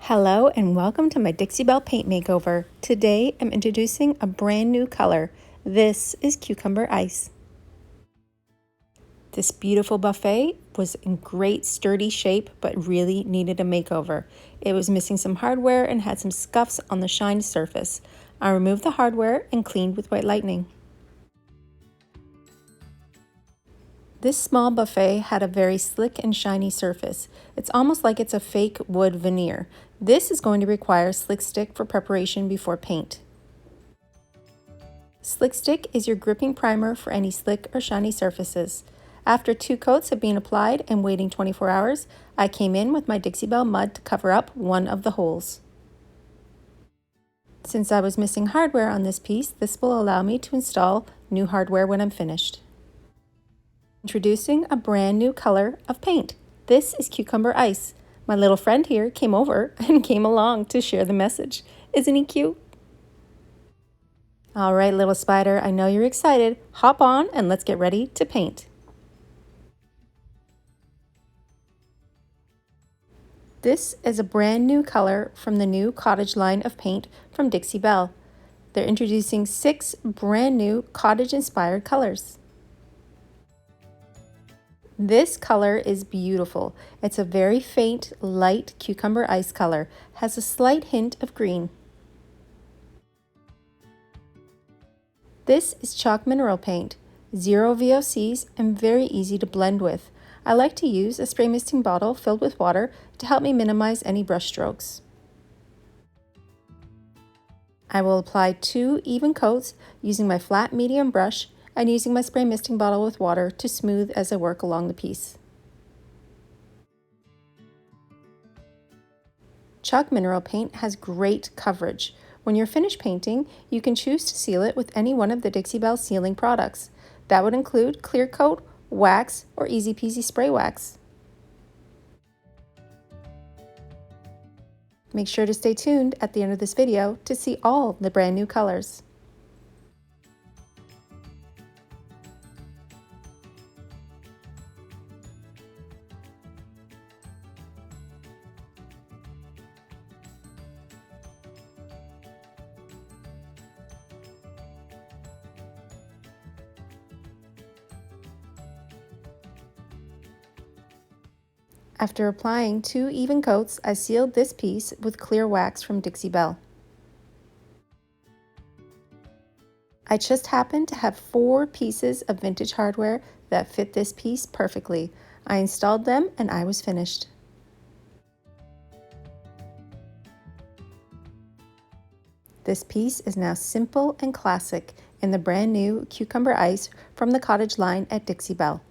Hello and welcome to my Dixie Belle Paint makeover. Today I'm introducing a brand new color. This is Cucumber Ice. This beautiful buffet was in great sturdy shape but really needed a makeover. It was missing some hardware and had some scuffs on the shined surface. I removed the hardware and cleaned with White Lightning. This small buffet had a very slick and shiny surface. It's almost like it's a fake wood veneer. This is going to require Slick Stick for preparation before paint. Slick Stick is your gripping primer for any slick or shiny surfaces. After 2 coats have been applied and waiting 24 hours, I came in with my Dixie Belle mud to cover up one of the holes. Since I was missing hardware on this piece, this will allow me to install new hardware when I'm finished. Introducing a brand new color of paint. This is Cucumber Ice. My little friend here came over and came along to share the message. Isn't he cute? All right, little spider, I know you're excited. Hop on and let's get ready to paint. This is a brand new color from the new Cottage line of paint from Dixie Belle. They're introducing 6 brand new cottage-inspired colors. This color is beautiful. It's a very faint, light cucumber ice color, has a slight hint of green. This is chalk mineral paint, 0 VOCs and very easy to blend with. I like to use a spray misting bottle filled with water to help me minimize any brush strokes. I will apply 2 even coats using my flat medium brush and using my spray misting bottle with water to smooth as I work along the piece. Chalk mineral paint has great coverage. When you're finished painting, you can choose to seal it with any one of the Dixie Belle sealing products. That would include clear coat, wax, or easy peasy spray wax. Make sure to stay tuned at the end of this video to see all the brand new colors. After applying 2 even coats, I sealed this piece with clear wax from Dixie Belle. I just happened to have 4 pieces of vintage hardware that fit this piece perfectly. I installed them and I was finished. This piece is now simple and classic in the brand new Cucumber Ice from the Cottage line at Dixie Belle.